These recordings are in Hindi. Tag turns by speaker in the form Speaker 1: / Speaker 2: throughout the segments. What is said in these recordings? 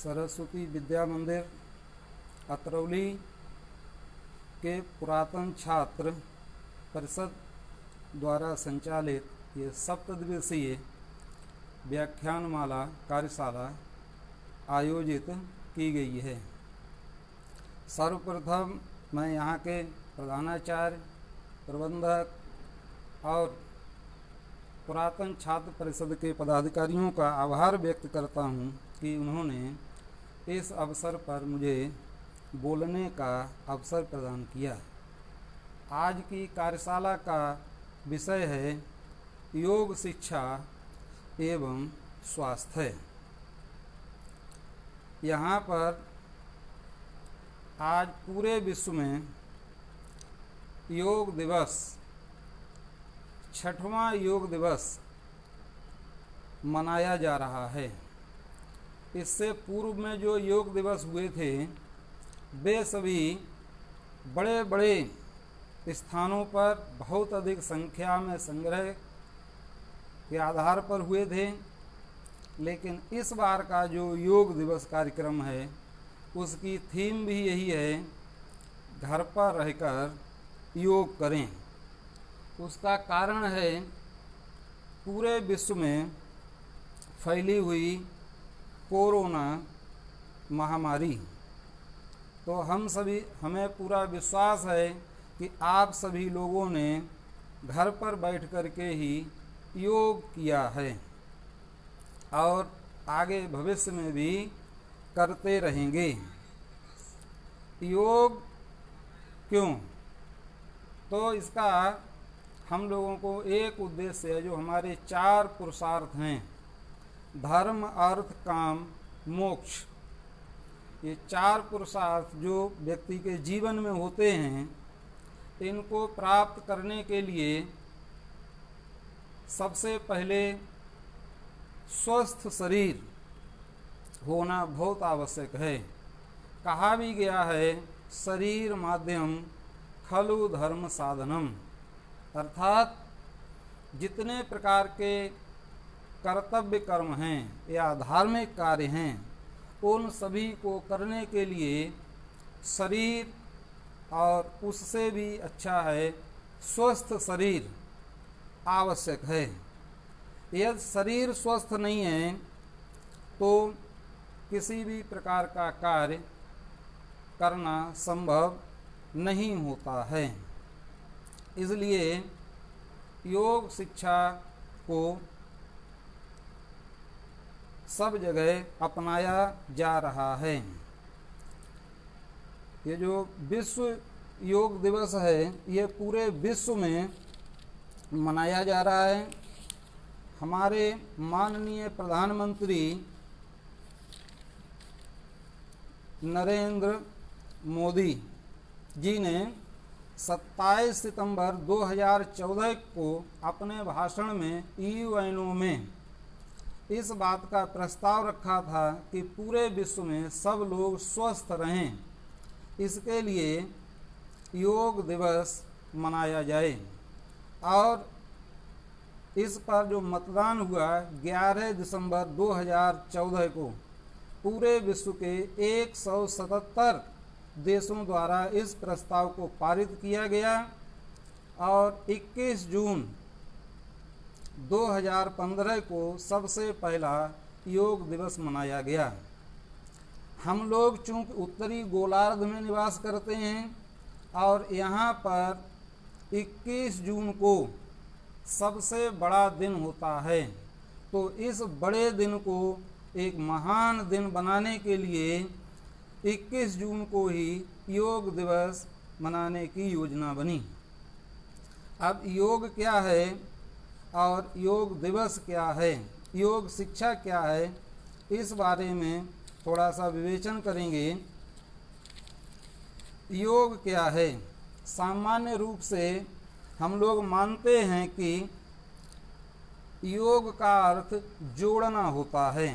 Speaker 1: सरस्वती विद्या मंदिर अतरौली के पुरातन छात्र परिषद द्वारा संचालित ये सप्तदिवसीय व्याख्यानमाला कार्यशाला आयोजित की गई है। सर्वप्रथम मैं यहाँ के प्रधानाचार्य, प्रबंधक और पुरातन छात्र परिषद के पदाधिकारियों का आभार व्यक्त करता हूँ कि उन्होंने इस अवसर पर मुझे बोलने का अवसर प्रदान किया। आज की कार्यशाला का विषय है योग शिक्षा एवं स्वास्थ्य। यहाँ पर आज पूरे विश्व में योग दिवस 6वां योग दिवस मनाया जा रहा है। इससे पूर्व में जो योग दिवस हुए थे वे सभी बड़े बड़े स्थानों पर बहुत अधिक संख्या में संग्रह के आधार पर हुए थे, लेकिन इस बार का जो योग दिवस कार्यक्रम है उसकी थीम भी यही है, घर पर रहकर योग करें। उसका कारण है पूरे विश्व में फैली हुई कोरोना महामारी। तो हमें पूरा विश्वास है कि आप सभी लोगों ने घर पर बैठ कर के ही योग किया है और आगे भविष्य में भी करते रहेंगे। योग क्यों? तो इसका हम लोगों को एक उद्देश्य है, जो हमारे 4 पुरुषार्थ हैं, धर्म, अर्थ, काम, मोक्ष। ये 4 पुरुषार्थ जो व्यक्ति के जीवन में होते हैं, इनको प्राप्त करने के लिए सबसे पहले स्वस्थ शरीर होना बहुत आवश्यक है। कहा भी गया है, शरीर माध्यम खलु धर्म साधनम, अर्थात जितने प्रकार के कर्तव्य कर्म हैं या धार्मिक कार्य हैं, उन सभी को करने के लिए शरीर और उससे भी अच्छा है स्वस्थ शरीर आवश्यक है। यदि शरीर स्वस्थ नहीं है तो किसी भी प्रकार का कार्य करना संभव नहीं होता है। इसलिए योग शिक्षा को सब जगह अपनाया जा रहा है। ये जो विश्व योग दिवस है, ये पूरे विश्व में मनाया जा रहा है। हमारे माननीय प्रधानमंत्री नरेंद्र मोदी जी ने 27 सितंबर 2014 को अपने भाषण में यूएनओ में इस बात का प्रस्ताव रखा था कि पूरे विश्व में सब लोग स्वस्थ रहें, इसके लिए योग दिवस मनाया जाए। और इस पर जो मतदान हुआ 11 दिसंबर 2014 को पूरे विश्व के 177 देशों द्वारा इस प्रस्ताव को पारित किया गया और 21 जून 2015 को सबसे पहला योग दिवस मनाया गया। हम लोग चूंकि उत्तरी गोलार्ध में निवास करते हैं और यहाँ पर 21 जून को सबसे बड़ा दिन होता है, तो इस बड़े दिन को एक महान दिन बनाने के लिए 21 जून को ही योग दिवस मनाने की योजना बनी। अब योग क्या है और योग दिवस क्या है, योग शिक्षा क्या है, इस बारे में थोड़ा सा विवेचन करेंगे। योग क्या है? सामान्य रूप से हम लोग मानते हैं कि योग का अर्थ जोड़ना होता है।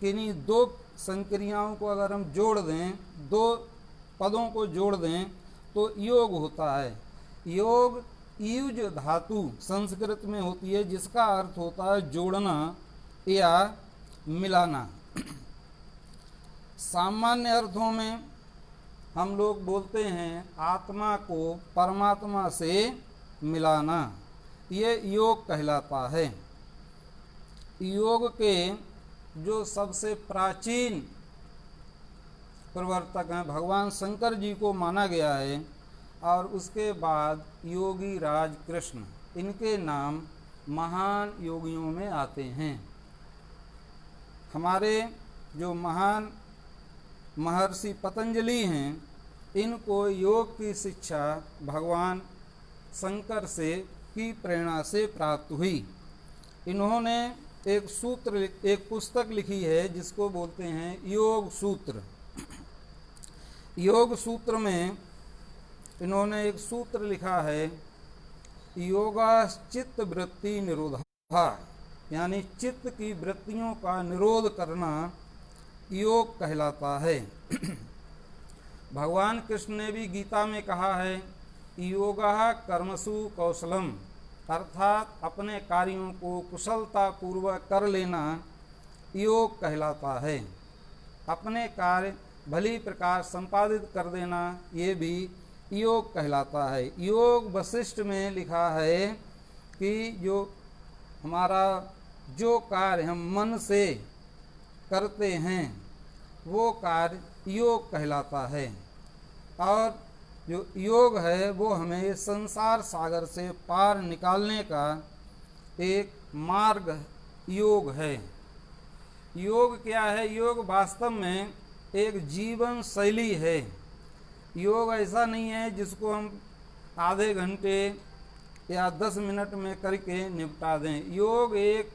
Speaker 1: किन्हीं 2 संक्रियाओं को अगर हम जोड़ दें, 2 पदों को जोड़ दें तो योग होता है। योग युज धातु संस्कृत में होती है, जिसका अर्थ होता है जोड़ना या मिलाना। सामान्य अर्थों में हम लोग बोलते हैं आत्मा को परमात्मा से मिलाना, ये योग कहलाता है। योग के जो सबसे प्राचीन प्रवर्तक हैं भगवान शंकर जी को माना गया है, और उसके बाद योगी राज कृष्ण, इनके नाम महान योगियों में आते हैं। हमारे जो महान महर्षि पतंजलि हैं, इनको योग की शिक्षा भगवान शंकर से की प्रेरणा से प्राप्त हुई। इन्होंने एक पुस्तक लिखी है जिसको बोलते हैं योग सूत्र। योग सूत्र में इन्होंने एक सूत्र लिखा है, योगाश्चित्त वृत्ति निरोधा, यानी चित्त की वृत्तियों का निरोध करना योग कहलाता है। भगवान कृष्ण ने भी गीता में कहा है, योगा कर्मसु कौशलम, अर्थात अपने कार्यों को कुशलता पूर्वक कर लेना योग कहलाता है। अपने कार्य भली प्रकार संपादित कर देना, ये भी योग कहलाता है। योग वशिष्ठ में लिखा है कि जो हमारा जो कार्य हम मन से करते हैं वो कार्य योग कहलाता है, और जो योग है वो हमें संसार सागर से पार निकालने का एक मार्ग योग है। योग क्या है? योग वास्तव में एक जीवन शैली है। योग ऐसा नहीं है जिसको हम आधे घंटे या 10 मिनट में करके निपटा दें। योग एक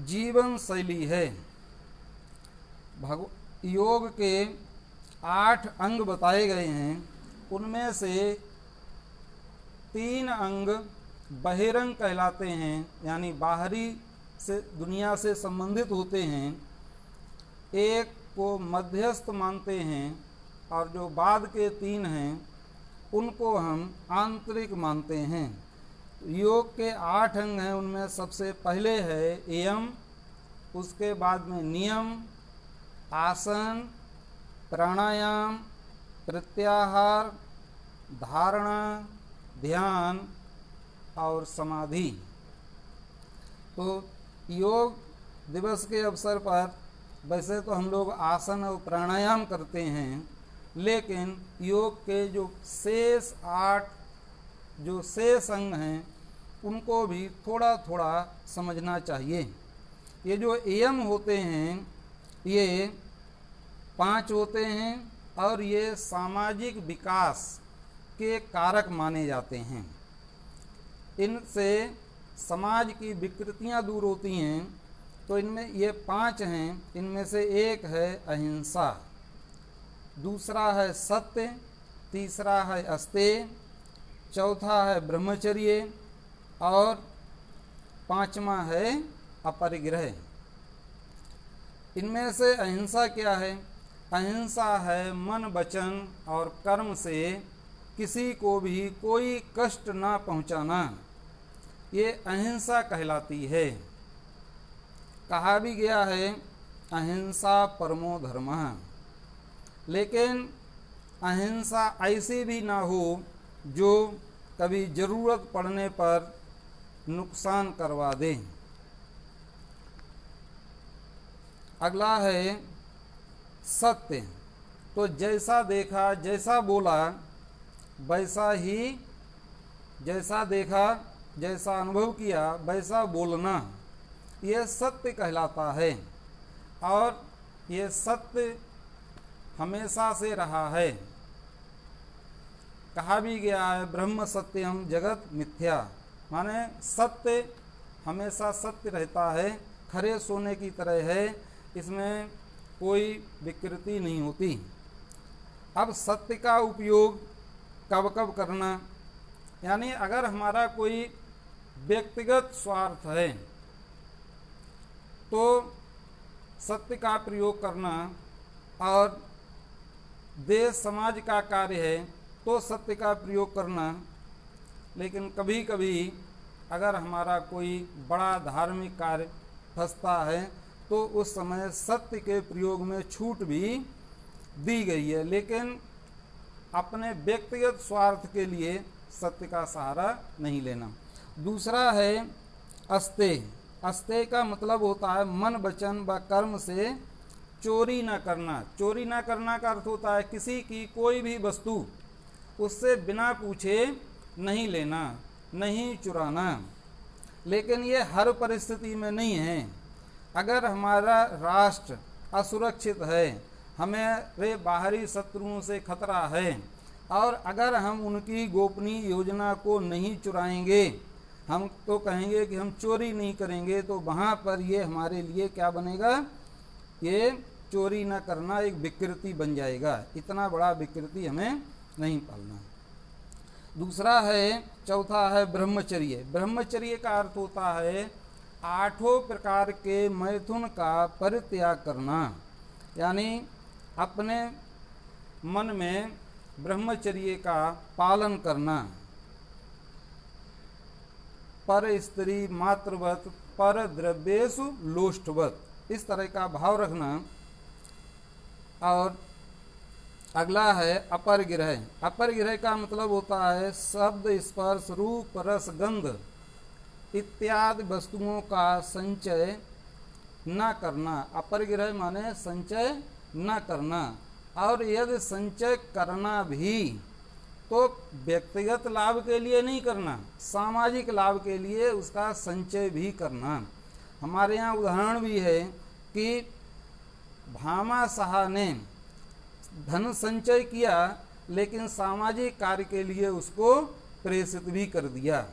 Speaker 1: जीवन शैली है। योग के 8 अंग बताए गए हैं, उनमें से 3 अंग बहिरंग कहलाते हैं, यानी बाहरी से दुनिया से संबंधित होते हैं। एक को मध्यस्थ मानते हैं, और जो बाद के 3 हैं उनको हम आंतरिक मानते हैं। योग के 8 अंग हैं, उनमें सबसे पहले है यम, उसके बाद में नियम, आसन, प्राणायाम, प्रत्याहार, धारणा, ध्यान और समाधि। तो योग दिवस के अवसर पर वैसे तो हम लोग आसन और प्राणायाम करते हैं, लेकिन योग के जो शेष 8 जो शेष अंग हैं उनको भी थोड़ा थोड़ा समझना चाहिए। ये जो यम होते हैं ये 5 होते हैं, और ये सामाजिक विकास के कारक माने जाते हैं। इनसे समाज की विकृतियां दूर होती हैं। तो इनमें ये 5 हैं, इनमें से एक है अहिंसा, दूसरा है सत्य, तीसरा है अस्तेय, चौथा है ब्रह्मचर्य, और 5वां है अपरिग्रह। इनमें से अहिंसा क्या है? अहिंसा है मन, वचन और कर्म से किसी को भी कोई कष्ट ना पहुंचाना, ये अहिंसा कहलाती है। कहा भी गया है अहिंसा परमो धर्मः, लेकिन अहिंसा ऐसी भी ना हो जो कभी ज़रूरत पड़ने पर नुकसान करवा दे। अगला है सत्य। तो जैसा देखा, जैसा बोला, वैसा ही, जैसा देखा, जैसा अनुभव किया, वैसा बोलना, ये सत्य कहलाता है। और ये सत्य हमेशा से रहा है। कहा भी गया है ब्रह्म सत्यम जगत मिथ्या, माने सत्य हमेशा सत्य रहता है, खरे सोने की तरह है, इसमें कोई विकृति नहीं होती। अब सत्य का उपयोग कब कब करना, यानी अगर हमारा कोई व्यक्तिगत स्वार्थ है तो सत्य का प्रयोग करना, और देश समाज का कार्य है तो सत्य का प्रयोग करना। लेकिन कभी कभी अगर हमारा कोई बड़ा धार्मिक कार्य फंसता है तो उस समय सत्य के प्रयोग में छूट भी दी गई है, लेकिन अपने व्यक्तिगत स्वार्थ के लिए सत्य का सहारा नहीं लेना। दूसरा है अस्तेय। अस्तेय का मतलब होता है मन वचन व कर्म से चोरी न करना। चोरी न करना का अर्थ होता है किसी की कोई भी वस्तु उससे बिना पूछे नहीं लेना, नहीं चुराना। लेकिन ये हर परिस्थिति में नहीं है। अगर हमारा राष्ट्र असुरक्षित है, हमारे बाहरी शत्रुओं से खतरा है, और अगर हम उनकी गोपनीय योजना को नहीं चुराएंगे, हम तो कहेंगे कि हम चोरी नहीं करेंगे, तो वहाँ पर ये हमारे लिए क्या बनेगा, ये चोरी न करना एक विकृति बन जाएगा। इतना बड़ा विकृति हमें नहीं पालना। दूसरा है, चौथा है ब्रह्मचर्य। ब्रह्मचर्य का अर्थ होता है 8 प्रकार के मैथुन का परित्याग करना, यानी अपने मन में ब्रह्मचर्य का पालन करना। पर स्त्री मातृवत पर द्रव्येषु लोष्टवत, इस तरह का भाव रखना। और अगला है अपरग्रह। अपरग्रह का मतलब होता है शब्द स्पर्श रूप रस गंध इत्यादि वस्तुओं का संचय न करना। अपरग्रह माने संचय न करना, और यदि संचय करना भी तो व्यक्तिगत लाभ के लिए नहीं करना, सामाजिक लाभ के लिए उसका संचय भी करना। हमारे यहाँ उदाहरण भी है कि भामा साहा ने धन संचय किया, लेकिन सामाजिक कार्य के लिए उसको प्रेषित भी कर दिया।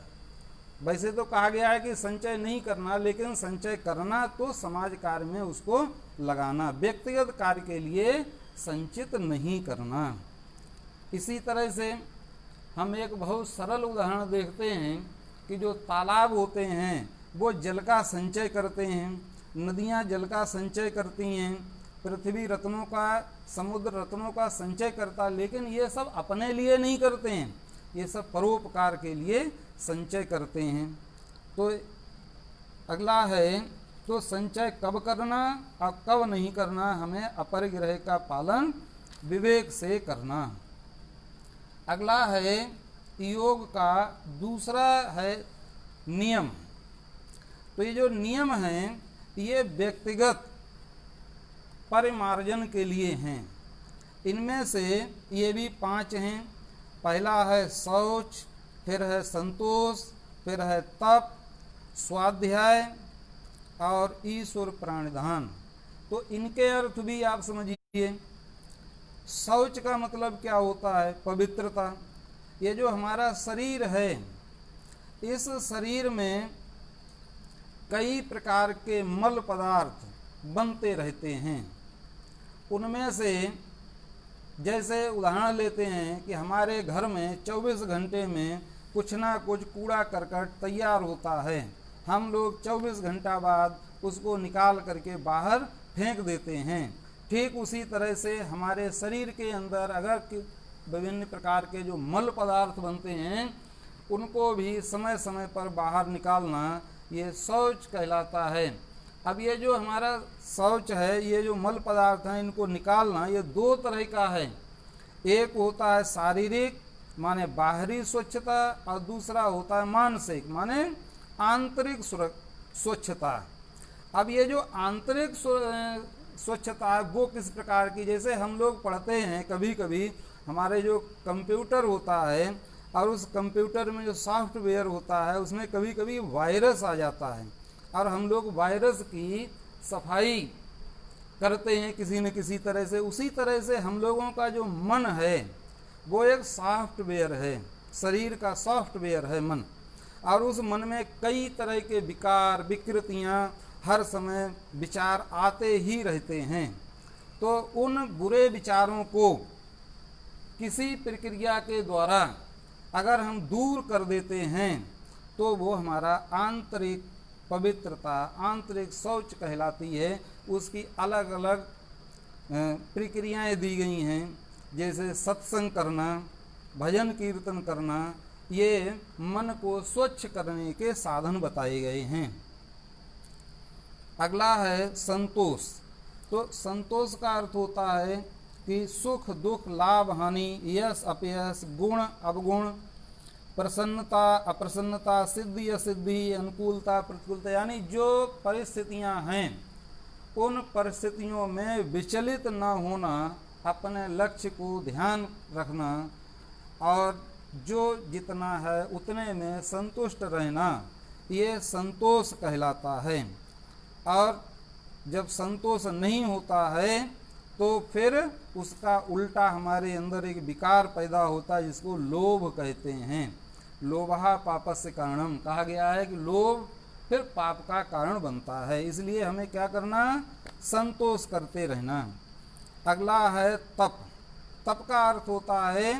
Speaker 1: वैसे तो कहा गया है कि संचय नहीं करना, लेकिन संचय करना तो समाज कार्य में उसको लगाना, व्यक्तिगत कार्य के लिए संचित नहीं करना। इसी तरह से हम एक बहुत सरल उदाहरण देखते हैं कि जो तालाब होते हैं वो जल का संचय करते हैं, नदियाँ जल का संचय करती हैं, पृथ्वी रत्नों का, समुद्र रत्नों का संचय करता, लेकिन ये सब अपने लिए नहीं करते हैं, ये सब परोपकार के लिए संचय करते हैं। तो अगला है, तो संचय कब करना और कब नहीं करना, हमें अपरिग्रह का पालन विवेक से करना। अगला है योग का दूसरा है नियम। तो ये जो नियम हैं ये व्यक्तिगत परिमार्जन के लिए हैं। इनमें से ये भी 5 हैं। पहला है शौच, फिर है संतोष, फिर है तप, स्वाध्याय और ईश्वर प्राणिधान। तो इनके अर्थ भी आप समझिए। शौच का मतलब क्या होता है, पवित्रता। ये जो हमारा शरीर है, इस शरीर में कई प्रकार के मल पदार्थ बनते रहते हैं। उनमें से जैसे उदाहरण लेते हैं कि हमारे घर में 24 घंटे में कुछ ना कुछ कूड़ा करकट तैयार होता है, हम लोग 24 घंटा बाद उसको निकाल करके बाहर फेंक देते हैं। ठीक उसी तरह से हमारे शरीर के अंदर अगर विभिन्न प्रकार के जो मल पदार्थ बनते हैं उनको भी समय समय पर बाहर निकालना, ये शौच कहलाता है। अब ये जो हमारा शौच है, ये जो मल पदार्थ हैं इनको निकालना, ये 2 तरह का है। एक होता है शारीरिक माने बाहरी स्वच्छता, और दूसरा होता है मानसिक माने आंतरिक स्वच्छता। अब ये जो आंतरिक स्वच्छता है वो किस प्रकार की, जैसे हम लोग पढ़ते हैं कभी कभी हमारे जो कंप्यूटर होता है और उस कंप्यूटर में जो सॉफ्टवेयर होता है उसमें कभी कभी वायरस आ जाता है, और हम लोग वायरस की सफाई करते हैं किसी न किसी तरह से। उसी तरह से हम लोगों का जो मन है वो एक सॉफ्टवेयर है, शरीर का सॉफ्टवेयर है मन, और उस मन में कई तरह के विकार विकृतियाँ हर समय विचार आते ही रहते हैं। तो उन बुरे विचारों को किसी प्रक्रिया के द्वारा अगर हम दूर कर देते हैं तो वो हमारा आंतरिक पवित्रता, आंतरिक शौच कहलाती है। उसकी अलग अलग प्रक्रियाएं दी गई हैं, जैसे सत्संग करना, भजन कीर्तन करना, ये मन को स्वच्छ करने के साधन बताए गए हैं। अगला है संतोष। तो संतोष का अर्थ होता है कि सुख दुख, लाभ हानि, यश अपयश, गुण अवगुण, प्रसन्नता अप्रसन्नता, सिद्धि असिद्धि, अनुकूलता प्रतिकूलता, यानी जो परिस्थितियां हैं उन परिस्थितियों में विचलित न होना, अपने लक्ष्य को ध्यान रखना और जो जितना है उतने में संतुष्ट रहना, ये संतोष कहलाता है। और जब संतोष नहीं होता है तो फिर उसका उल्टा हमारे अंदर एक विकार पैदा होता है जिसको लोभ कहते हैं। लोभा पापस्य कारणम कहा गया है कि लोभ फिर पाप का कारण बनता है। इसलिए हमें क्या करना, संतोष करते रहना। अगला है तप। तप का अर्थ होता है,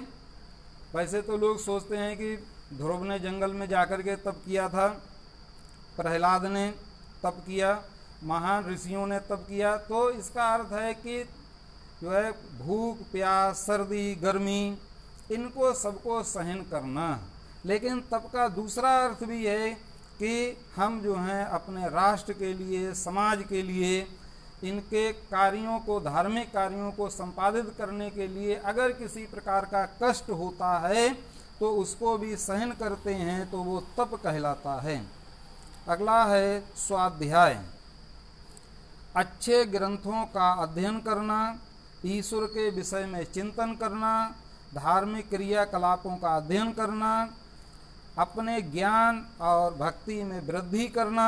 Speaker 1: वैसे तो लोग सोचते हैं कि ध्रुव ने जंगल में जाकर के तप किया था, प्रहलाद ने तप किया, महान ऋषियों ने तप किया। तो इसका अर्थ है कि जो है भूख प्यास सर्दी गर्मी इनको सबको सहन करना। लेकिन तप का दूसरा अर्थ भी है कि हम जो हैं अपने राष्ट्र के लिए, समाज के लिए, इनके कार्यों को, धार्मिक कार्यों को संपादित करने के लिए अगर किसी प्रकार का कष्ट होता है तो उसको भी सहन करते हैं, तो वो तप कहलाता है। अगला है स्वाध्याय। अच्छे ग्रंथों का अध्ययन करना, ईश्वर के विषय में चिंतन करना, धार्मिक क्रियाकलापों का अध्ययन करना, अपने ज्ञान और भक्ति में वृद्धि करना,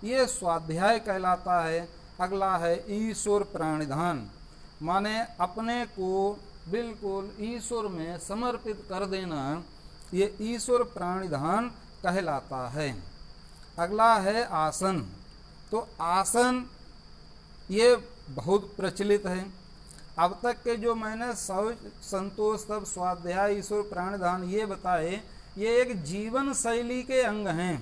Speaker 1: ये स्वाध्याय कहलाता है। अगला है ईश्वर प्रणिधान, माने अपने को बिल्कुल ईश्वर में समर्पित कर देना, ये ईश्वर प्रणिधान कहलाता है। अगला है आसन। तो आसन ये बहुत प्रचलित है। अब तक के जो मैंने संतोष तप स्वाध्याय ईश्वर प्राणदान ये बताए, ये एक जीवन शैली के अंग हैं।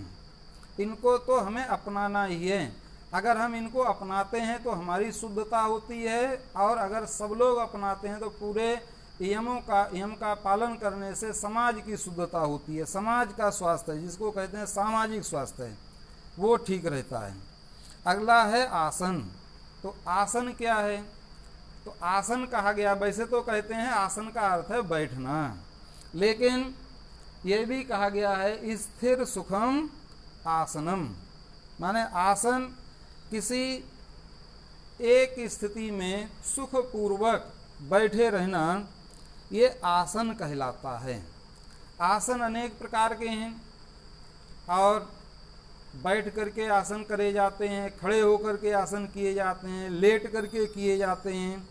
Speaker 1: इनको तो हमें अपनाना ही है। अगर हम इनको अपनाते हैं तो हमारी शुद्धता होती है, और अगर सब लोग अपनाते हैं तो पूरे नियम का पालन करने से समाज की शुद्धता होती है। समाज का स्वास्थ्य है, जिसको कहते हैं सामाजिक स्वास्थ्य है, वो ठीक रहता है। अगला है आसन। तो आसन क्या है? तो आसन कहा गया, वैसे तो कहते हैं आसन का अर्थ है बैठना, लेकिन ये भी कहा गया है स्थिर सुखम आसनम, माने आसन किसी एक स्थिति में सुखपूर्वक बैठे रहना, ये आसन कहलाता है। आसन अनेक प्रकार के हैं, और बैठ करके आसन करे जाते हैं, खड़े होकर के आसन किए जाते हैं, लेट करके किए जाते हैं,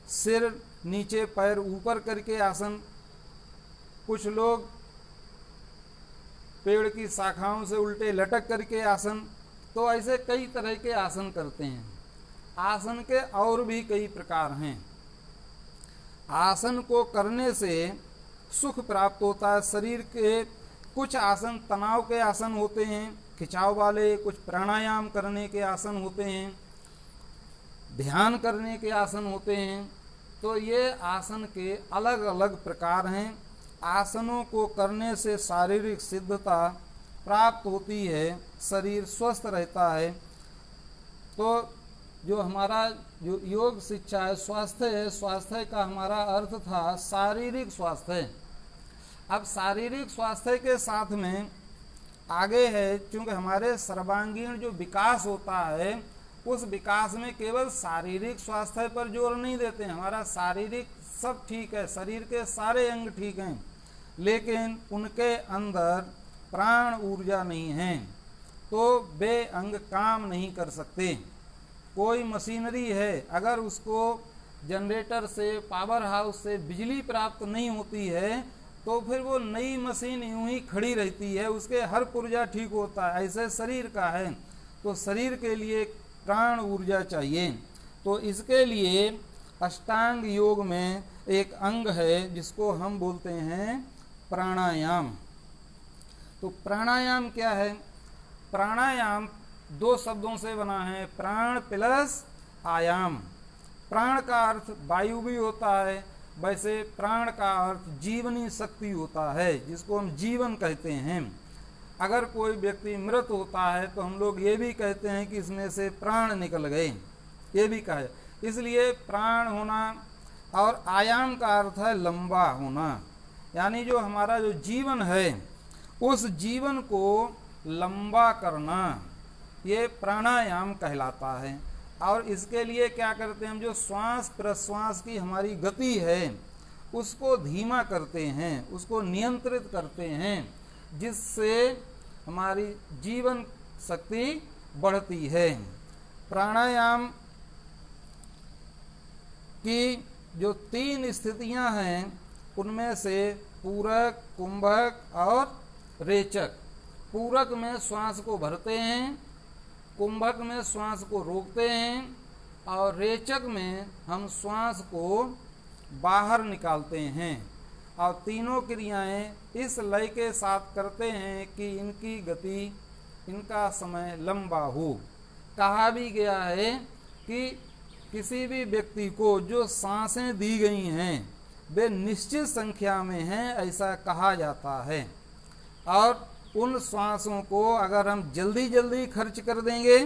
Speaker 1: सिर नीचे पैर ऊपर करके आसन, कुछ लोग पेड़ की शाखाओं से उल्टे लटक करके आसन। तो ऐसे कई तरह के आसन करते हैं। आसन के और भी कई प्रकार हैं। आसन को करने से सुख प्राप्त होता है। शरीर के कुछ आसन तनाव के आसन होते हैं, खिंचाव वाले, कुछ प्राणायाम करने के आसन होते हैं, ध्यान करने के आसन होते हैं। तो ये आसन के अलग अलग प्रकार हैं। आसनों को करने से शारीरिक सिद्धता प्राप्त होती है, शरीर स्वस्थ रहता है। तो जो हमारा जो योग शिक्षा है, स्वास्थ्य है, स्वास्थ्य का हमारा अर्थ था शारीरिक स्वास्थ्य। अब शारीरिक स्वास्थ्य के साथ में आगे है, क्योंकि हमारे सर्वांगीण जो विकास होता है, उस विकास में केवल शारीरिक स्वास्थ्य पर जोर नहीं देते हैं। हमारा शारीरिक सब ठीक है, शरीर के सारे अंग ठीक हैं, लेकिन उनके अंदर प्राण ऊर्जा नहीं है, तो वे अंग काम नहीं कर सकते। कोई मशीनरी है, अगर उसको जनरेटर से, पावर हाउस से बिजली प्राप्त नहीं होती है, तो फिर वो नई मशीन यूं ही खड़ी रहती है, उसके हर पुर्जा ठीक होता है। ऐसे शरीर का है, तो शरीर के लिए प्राण ऊर्जा चाहिए। तो इसके लिए अष्टांग योग में एक अंग है जिसको हम बोलते हैं प्राणायाम। तो प्राणायाम क्या है? प्राणायाम दो शब्दों से बना है, प्राण प्लस आयाम। प्राण का अर्थ वायु भी होता है, वैसे प्राण का अर्थ जीवनी शक्ति होता है, जिसको हम जीवन कहते हैं। अगर कोई व्यक्ति मृत होता है तो हम लोग ये भी कहते हैं कि इसमें से प्राण निकल गए, ये भी कहा। इसलिए प्राण होना और आयाम का अर्थ है लंबा होना, यानी जो हमारा जो जीवन है उस जीवन को लंबा करना, ये प्राणायाम कहलाता है। और इसके लिए क्या करते हैं हम, जो श्वास प्रश्वास की हमारी गति है उसको धीमा करते हैं, उसको नियंत्रित करते हैं, जिससे हमारी जीवन शक्ति बढ़ती है। प्राणायाम की जो 3 स्थितियां हैं उनमें से पूरक, कुंभक और रेचक। पूरक में श्वास को भरते हैं, कुंभक में श्वास को रोकते हैं और रेचक में हम श्वास को बाहर निकालते हैं। और तीनों क्रियाएं इस लय के साथ करते हैं कि इनकी गति, इनका समय लंबा हो। कहा भी गया है कि किसी भी व्यक्ति को जो सांसें दी गई हैं वे निश्चित संख्या में हैं, ऐसा कहा जाता है। और उन श्वासों को अगर हम जल्दी जल्दी खर्च कर देंगे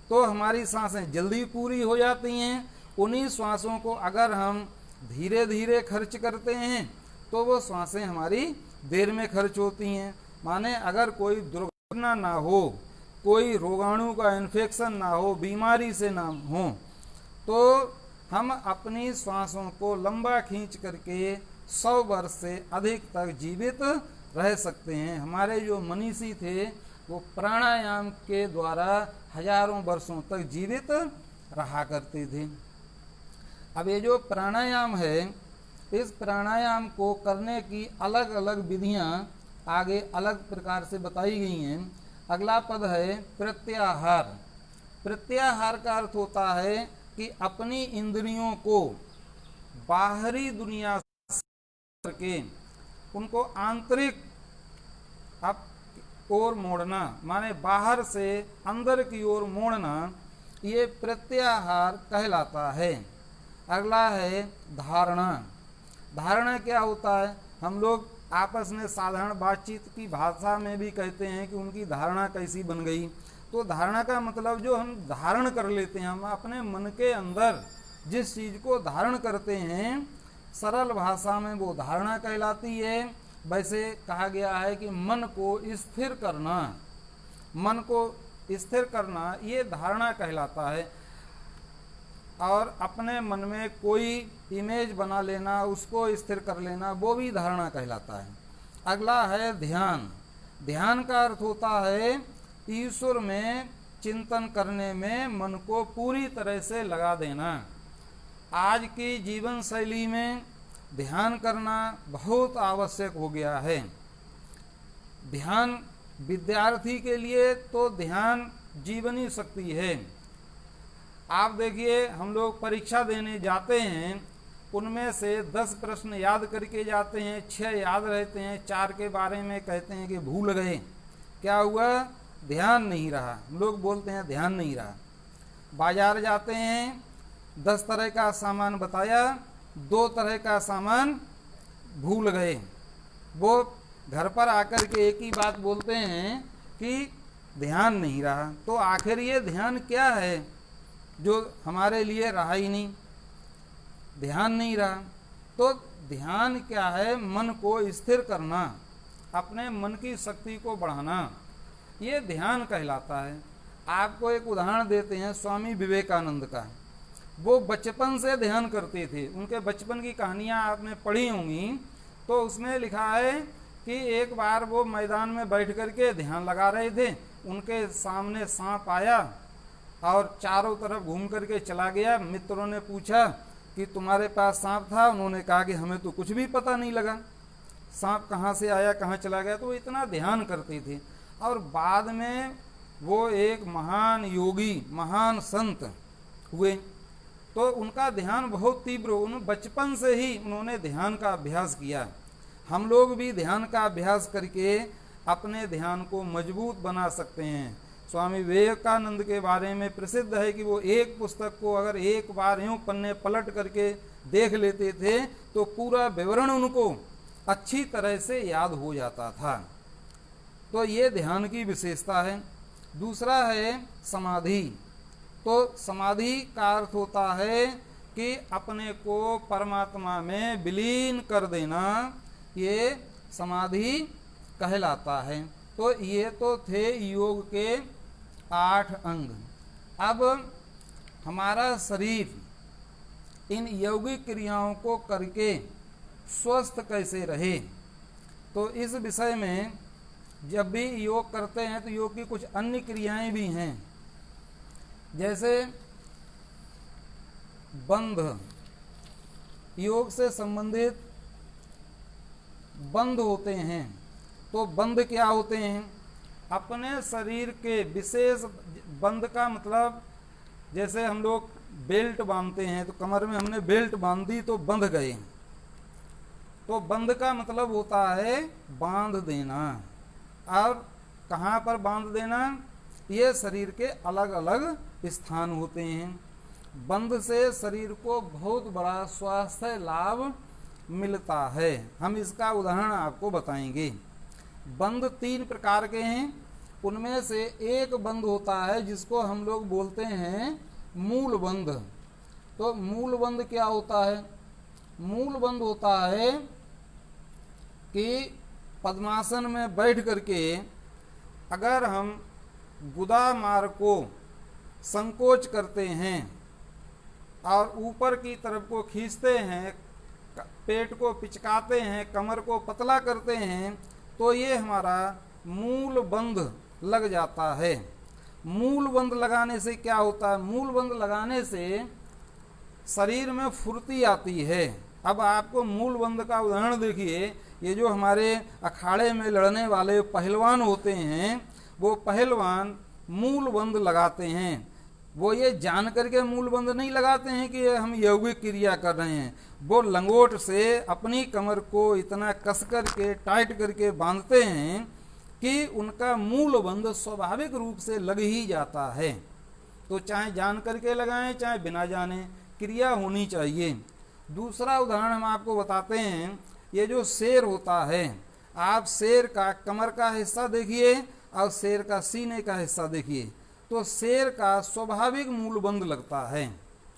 Speaker 1: तो हमारी सांसें जल्दी पूरी हो जाती हैं। उन्हीं श्वासों को अगर हम धीरे धीरे खर्च करते हैं तो वो श्वासें हमारी देर में खर्च होती हैं। माने अगर कोई दुर्घटना ना हो, कोई रोगाणु का इन्फेक्शन ना हो, बीमारी से ना हो, तो हम अपनी श्वासों को लंबा खींच करके 100 वर्ष से अधिक तक जीवित रह सकते हैं। हमारे जो मनीषी थे वो प्राणायाम के द्वारा हजारों वर्षों तक जीवित रहा करते थे। अब ये जो प्राणायाम है, इस प्राणायाम को करने की अलग अलग विधियां आगे अलग प्रकार से बताई गई हैं। अगला पद है प्रत्याहार। प्रत्याहार का अर्थ होता है कि अपनी इंद्रियों को बाहरी दुनिया करके उनको आंतरिक ओर मोड़ना, माने बाहर से अंदर की ओर मोड़ना, ये प्रत्याहार कहलाता है। अगला है धारणा। धारणा क्या होता है, हम लोग आपस में साधारण बातचीत की भाषा में भी कहते हैं कि उनकी धारणा कैसी बन गई। तो धारणा का मतलब जो हम धारण कर लेते हैं, हम अपने मन के अंदर जिस चीज को धारण करते हैं, सरल भाषा में वो धारणा कहलाती है। वैसे कहा गया है कि मन को स्थिर करना, मन को स्थिर करना ये धारणा कहलाता है। और अपने मन में कोई इमेज बना लेना, उसको स्थिर कर लेना, वो भी धारणा कहलाता है। अगला है ध्यान। ध्यान का अर्थ होता है ईश्वर में चिंतन करने में मन को पूरी तरह से लगा देना। आज की जीवन शैली में ध्यान करना बहुत आवश्यक हो गया है। ध्यान विद्यार्थी के लिए तो ध्यान जीवनी शक्ति है। आप देखिए, हम लोग परीक्षा देने जाते हैं, उनमें से 10 प्रश्न याद करके जाते हैं, 6 याद रहते हैं, 4 के बारे में कहते हैं कि भूल गए। क्या हुआ? ध्यान नहीं रहा। हम लोग बोलते हैं ध्यान नहीं रहा। बाजार जाते हैं, 10 तरह का सामान बताया, 2 तरह का सामान भूल गए। वो घर पर आकर के एक ही बात बोलते हैं कि ध्यान नहीं रहा। तो आखिर ये ध्यान क्या है जो हमारे लिए रहा ही नहीं? ध्यान नहीं रहा। तो ध्यान क्या है? मन को स्थिर करना, अपने मन की शक्ति को बढ़ाना, ये ध्यान कहलाता है। आपको एक उदाहरण देते हैं स्वामी विवेकानंद का। वो बचपन से ध्यान करते थे। उनके बचपन की कहानियां आपने पढ़ी होंगी। तो उसमें लिखा है कि एक बार वो मैदान में बैठ करके ध्यान लगा रहे थे, उनके सामने सांप आया और चारों तरफ घूम करके चला गया। मित्रों ने पूछा कि तुम्हारे पास सांप था? उन्होंने कहा कि हमें तो कुछ भी पता नहीं लगा, सांप कहाँ से आया, कहाँ चला गया। तो वो इतना ध्यान करते थे। और बाद में वो एक महान योगी, महान संत हुए। तो उनका ध्यान बहुत तीव्र, उन्होंने बचपन से ही उन्होंने ध्यान का अभ्यास किया। हम लोग भी ध्यान का अभ्यास करके अपने ध्यान को मजबूत बना सकते हैं। स्वामी विवेकानंद के बारे में प्रसिद्ध है कि वो एक पुस्तक को अगर एक बार यूं पन्ने पलट करके देख लेते थे तो पूरा विवरण उनको अच्छी तरह से याद हो जाता था। तो ये ध्यान की विशेषता है। दूसरा है समाधि। तो समाधि का अर्थ होता है कि अपने को परमात्मा में विलीन कर देना, ये समाधि कहलाता है। तो ये तो थे योग के 8 अंग। अब हमारा शरीर इन यौगिक क्रियाओं को करके स्वस्थ कैसे रहे, तो इस विषय में जब भी योग करते हैं तो योग की कुछ अन्य क्रियाएं भी हैं। जैसे बंध, योग से संबंधित बंध होते हैं। तो बंध क्या होते हैं? अपने शरीर के विशेष बंध का मतलब, जैसे हम लोग बेल्ट बांधते हैं तो कमर में हमने बेल्ट बांध दी तो बंध गए। तो बंध का मतलब होता है बांध देना। और कहाँ पर बांध देना? ये शरीर के अलग अलग स्थान होते हैं। बंध से शरीर को बहुत बड़ा स्वास्थ्य लाभ मिलता है। हम इसका उदाहरण आपको बताएंगे। बंध 3 प्रकार के हैं। उनमें से एक बंध होता है जिसको हम लोग बोलते हैं मूल बंध। तो मूल बंध क्या होता है? मूल बंध होता है कि पद्मासन में बैठ करके अगर हम गुदा मार्ग को संकोच करते हैं और ऊपर की तरफ को खींचते हैं, पेट को पिचकाते हैं, कमर को पतला करते हैं, तो ये हमारा मूल बंध लग जाता है। मूल बंध लगाने से क्या होता है? मूल बंध लगाने से शरीर में फुर्ती आती है। अब आपको मूल बंध का उदाहरण देखिए। ये जो हमारे अखाड़े में लड़ने वाले पहलवान होते हैं, वो पहलवान मूल बंध लगाते हैं। वो ये जान करके मूल बंध नहीं लगाते हैं कि हम यौगिक क्रिया कर रहे हैं। वो लंगोट से अपनी कमर को इतना कस करके टाइट करके बांधते हैं कि उनका मूल बंध स्वाभाविक रूप से लग ही जाता है। तो चाहे जान करके लगाएं चाहे बिना जाने, क्रिया होनी चाहिए। दूसरा उदाहरण हम आपको बताते हैं। ये जो शेर होता है, आप शेर का कमर का हिस्सा देखिए और शेर का सीने का हिस्सा देखिए, तो शेर का स्वाभाविक मूल बंध लगता है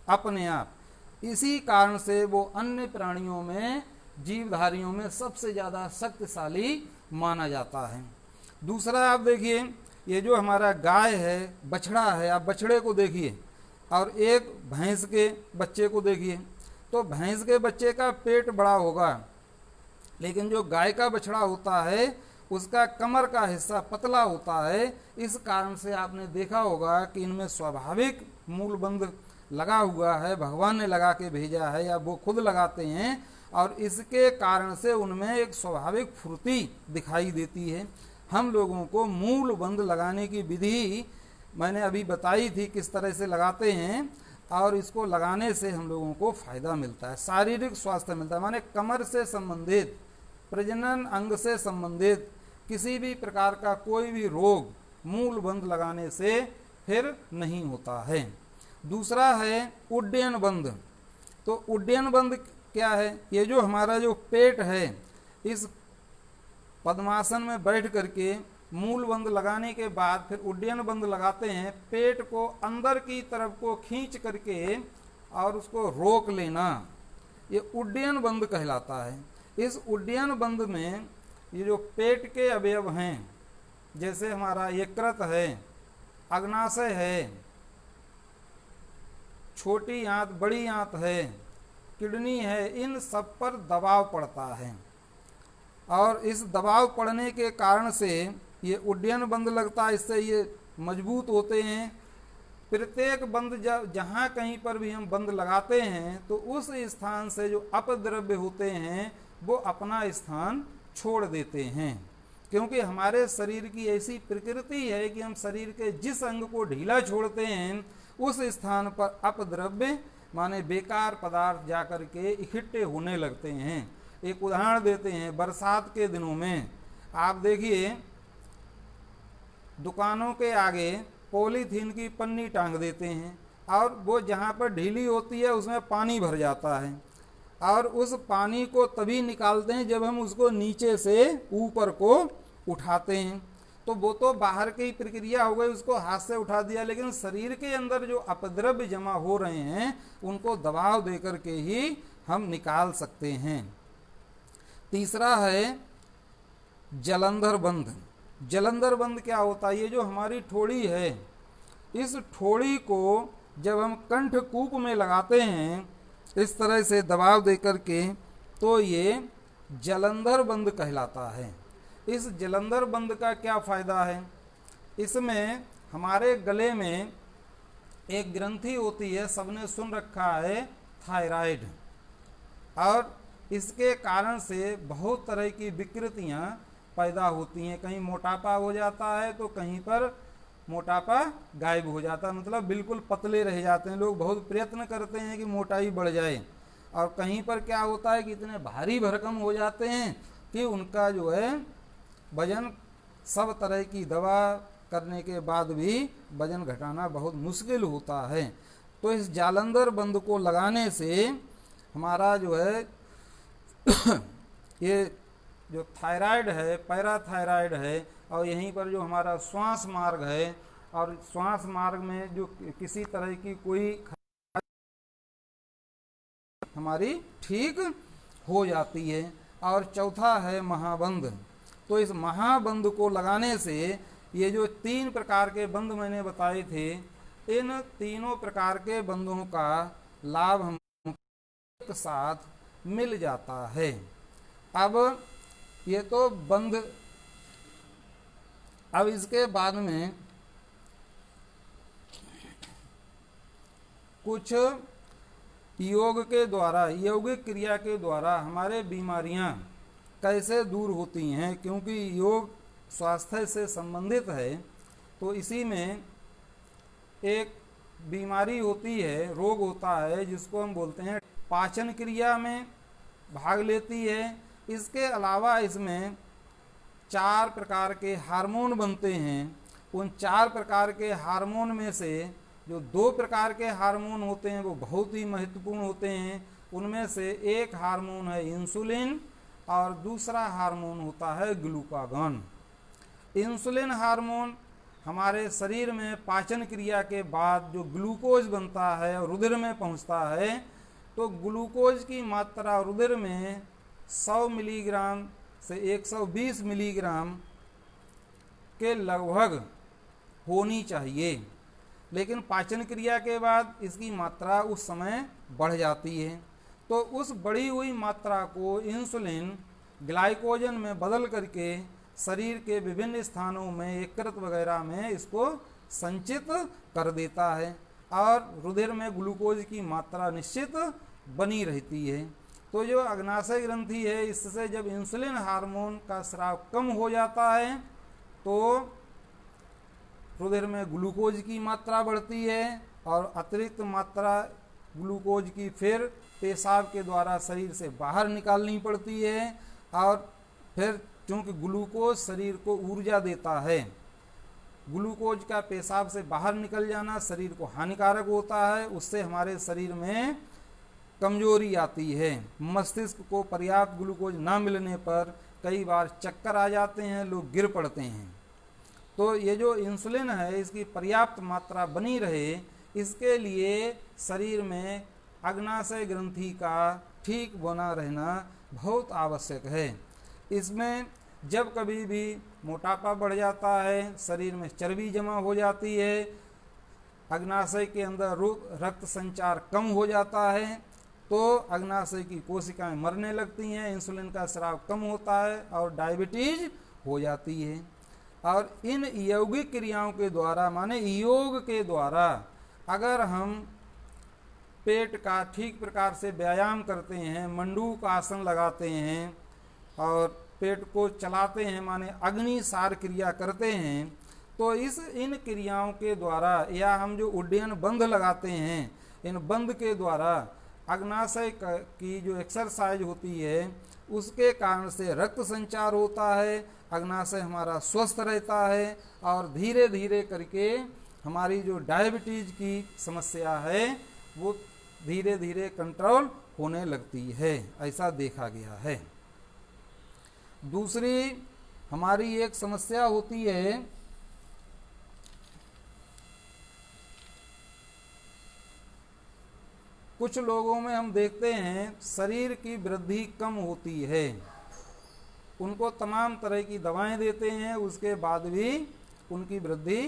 Speaker 1: अपने आप। इसी कारण से वो अन्य प्राणियों में, जीवधारियों में सबसे ज़्यादा शक्तिशाली माना जाता है। दूसरा आप देखिए, ये जो हमारा गाय है, बछड़ा है, आप बछड़े को देखिए और एक भैंस के बच्चे को देखिए। तो भैंस के बच्चे का पेट बड़ा होगा, लेकिन जो गाय का बछड़ा होता है उसका कमर का हिस्सा पतला होता है। इस कारण से आपने देखा होगा कि इनमें स्वाभाविक मूल बंध लगा हुआ है, भगवान ने लगा के भेजा है या वो खुद लगाते हैं, और इसके कारण से उनमें एक स्वाभाविक फुर्ती दिखाई देती है। हम लोगों को मूल बंध लगाने की विधि मैंने अभी बताई थी किस तरह से लगाते हैं, और इसको लगाने से हम लोगों को फायदा मिलता है, शारीरिक स्वास्थ्य मिलता है। माने कमर से संबंधित, प्रजनन अंग से संबंधित किसी भी प्रकार का कोई भी रोग मूल बंध लगाने से फिर नहीं होता है। दूसरा है उड्डयन बंध। तो उड्डयन बंध क्या है? ये जो हमारा जो पेट है, इस पद्मासन में बैठ करके मूल बंध लगाने के बाद फिर उड्डयन बंध लगाते हैं। पेट को अंदर की तरफ को खींच करके और उसको रोक लेना, ये उड्डयन बंध कहलाता है। इस उड्डयन बंध में ये जो पेट के अवयव हैं, जैसे हमारा यकृत है, अग्नाशय है, छोटी आंत, बड़ी आंत है, किडनी है, इन सब पर दबाव पड़ता है। और इस दबाव पड़ने के कारण से ये उड्डयन बंध लगता है, इससे ये मजबूत होते हैं। प्रत्येक बंध जहाँ कहीं पर भी हम बंध लगाते हैं तो उस स्थान से जो अपद्रव्य होते हैं वो अपना स्थान छोड़ देते हैं, क्योंकि हमारे शरीर की ऐसी प्रकृति है कि हम शरीर के जिस अंग को ढीला छोड़ते हैं उस स्थान पर अपद्रव्य माने बेकार पदार्थ जाकर के इकट्ठे होने लगते हैं। एक उदाहरण देते हैं, बरसात के दिनों में आप देखिए दुकानों के आगे पॉलीथीन की पन्नी टांग देते हैं और वो जहाँ पर ढीली होती है उसमें पानी भर जाता है, और उस पानी को तभी निकालते हैं जब हम उसको नीचे से ऊपर को उठाते हैं। तो वो तो बाहर की प्रक्रिया हो गई, उसको हाथ से उठा दिया, लेकिन शरीर के अंदर जो अपद्रव्य जमा हो रहे हैं उनको दबाव देकर के ही हम निकाल सकते हैं। तीसरा है जलंधर बंध। जलंधर बंध क्या होता है? ये जो हमारी ठोड़ी है, इस ठोड़ी को जब हम कंठ कूप में लगाते हैं इस तरह से दबाव देकर के, तो ये जलंधर बंध कहलाता है। इस जलंधर बंध का क्या फायदा है? इसमें हमारे गले में एक ग्रंथि होती है, सबने सुन रखा है, थायराइड, और इसके कारण से बहुत तरह की विकृतियां पैदा होती हैं। कहीं मोटापा हो जाता है तो कहीं पर मोटापा गायब हो जाता है, मतलब बिल्कुल पतले रह जाते हैं। लोग बहुत प्रयत्न करते हैं कि मोटाई बढ़ जाए, और कहीं पर क्या होता है कि इतने भारी भरकम हो जाते हैं कि उनका जो है वजन, सब तरह की दवा करने के बाद भी वजन घटाना बहुत मुश्किल होता है। तो इस जालंधर बंध को लगाने से हमारा जो है ये जो थायराइड है, पैराथायराइड है, और यहीं पर जो हमारा श्वास मार्ग है, और श्वास मार्ग में जो किसी तरह की कोई हमारी ठीक हो जाती है। और चौथा है महाबंध। तो इस महाबंध को लगाने से ये जो 3 प्रकार के बंध मैंने बताए थे, इन तीनों प्रकार के बंधों का लाभ हम एक साथ मिल जाता है। अब ये तो बंध, अब इसके बाद में कुछ योग के द्वारा, यौगिक क्रिया के द्वारा हमारे बीमारियां कैसे दूर होती हैं, क्योंकि योग स्वास्थ्य से संबंधित है। तो इसी में एक बीमारी होती है, रोग होता है, जिसको हम बोलते हैं पाचन क्रिया में भाग लेती है। इसके अलावा इसमें 4 प्रकार के हार्मोन बनते हैं। उन 4 प्रकार के हार्मोन में से जो 2 प्रकार के हार्मोन होते हैं वो बहुत ही महत्वपूर्ण होते हैं। उनमें से एक हार्मोन है इंसुलिन, और दूसरा हार्मोन होता है ग्लूकागॉन। इंसुलिन हार्मोन हमारे शरीर में पाचन क्रिया के बाद जो ग्लूकोज बनता है और रुधिर में पहुंचता है, तो ग्लूकोज की मात्रा रुधिर में 100 मिलीग्राम से 120 मिलीग्राम के लगभग होनी चाहिए, लेकिन पाचन क्रिया के बाद इसकी मात्रा उस समय बढ़ जाती है। तो उस बढ़ी हुई मात्रा को इंसुलिन ग्लाइकोजन में बदल करके शरीर के विभिन्न स्थानों में, यकृत वगैरह में इसको संचित कर देता है, और रुधिर में ग्लूकोज की मात्रा निश्चित बनी रहती है। तो जो अग्नाशय ग्रंथि है, इससे जब इंसुलिन हार्मोन का स्राव कम हो जाता है तो रुधिर में ग्लूकोज की मात्रा बढ़ती है, और अतिरिक्त मात्रा ग्लूकोज की फिर पेशाब के द्वारा शरीर से बाहर निकालनी पड़ती है। और फिर चूँकि ग्लूकोज शरीर को ऊर्जा देता है, ग्लूकोज का पेशाब से बाहर निकल जाना शरीर को हानिकारक होता है, उससे हमारे शरीर में कमजोरी आती है। मस्तिष्क को पर्याप्त ग्लूकोज ना मिलने पर कई बार चक्कर आ जाते हैं, लोग गिर पड़ते हैं। तो ये जो इंसुलिन है, इसकी पर्याप्त मात्रा बनी रहे, इसके लिए शरीर में अग्नाशय ग्रंथि का ठीक बना रहना बहुत आवश्यक है। इसमें जब कभी भी मोटापा बढ़ जाता है, शरीर में चर्बी जमा हो जाती है, अग्नाशय के अंदर रक्त संचार कम हो जाता है, तो अग्नाशय की कोशिकाएं मरने लगती हैं, इंसुलिन का स्राव कम होता है और डायबिटीज हो जाती है। और इन यौगिक क्रियाओं के द्वारा, माने योग के द्वारा, अगर हम पेट का ठीक प्रकार से व्यायाम करते हैं, मंडूक आसन लगाते हैं और पेट को चलाते हैं, माने अग्निसार क्रिया करते हैं, तो इन क्रियाओं के द्वारा, या हम जो उड्डयन बंध लगाते हैं, इन बंध के द्वारा अग्नाशय की जो एक्सरसाइज होती है उसके कारण से रक्त संचार होता है, अग्नाशय हमारा स्वस्थ रहता है, और धीरे धीरे करके हमारी जो डायबिटीज की समस्या है वो धीरे धीरे कंट्रोल होने लगती है, ऐसा देखा गया है। दूसरी हमारी एक समस्या होती है कुछ लोगों में हम देखते हैं शरीर की वृद्धि कम होती है, उनको तमाम तरह की दवाएं देते हैं, उसके बाद भी उनकी वृद्धि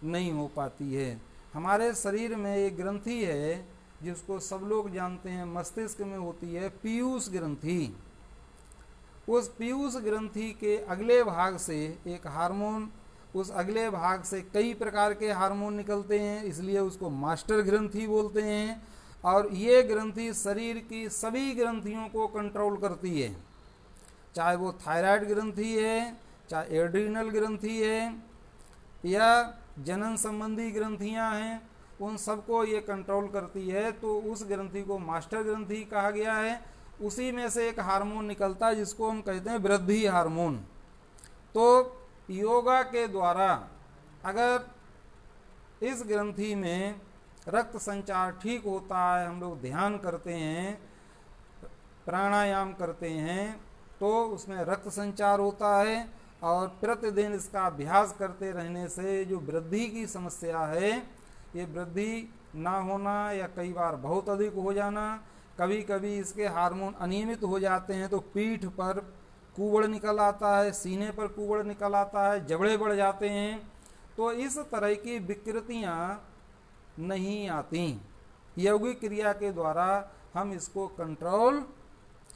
Speaker 1: नहीं हो पाती है। हमारे शरीर में एक ग्रंथि है जिसको सब लोग जानते हैं, मस्तिष्क में होती है पीयूष ग्रंथि। उस पीयूष ग्रंथि के अगले भाग से एक हार्मोन, उस अगले भाग से कई प्रकार के हार्मोन निकलते हैं, इसलिए उसको मास्टर ग्रंथि बोलते हैं। और ये ग्रंथि शरीर की सभी ग्रंथियों को कंट्रोल करती है, चाहे वो थायराइड ग्रंथि है, चाहे एड्रीनल ग्रंथि है, या जनन संबंधी ग्रंथियां हैं, उन सबको ये कंट्रोल करती है। तो उस ग्रंथि को मास्टर ग्रंथि कहा गया है। उसी में से एक हार्मोन निकलता है जिसको हम कहते हैं वृद्धि हार्मोन। तो योगा के द्वारा अगर इस ग्रंथि में रक्त संचार ठीक होता है, हम लोग ध्यान करते हैं, प्राणायाम करते हैं, तो उसमें रक्त संचार होता है। और प्रतिदिन इसका अभ्यास करते रहने से जो वृद्धि की समस्या है, ये वृद्धि ना होना या कई बार बहुत अधिक हो जाना, कभी कभी इसके हार्मोन अनियमित हो जाते हैं तो पीठ पर कुबड़ निकल आता है, सीने पर कुबड़ निकल आता है, जबड़े बढ़ जाते हैं। तो इस तरह की विकृतियां नहीं आती। यौगिक क्रिया के द्वारा हम इसको कंट्रोल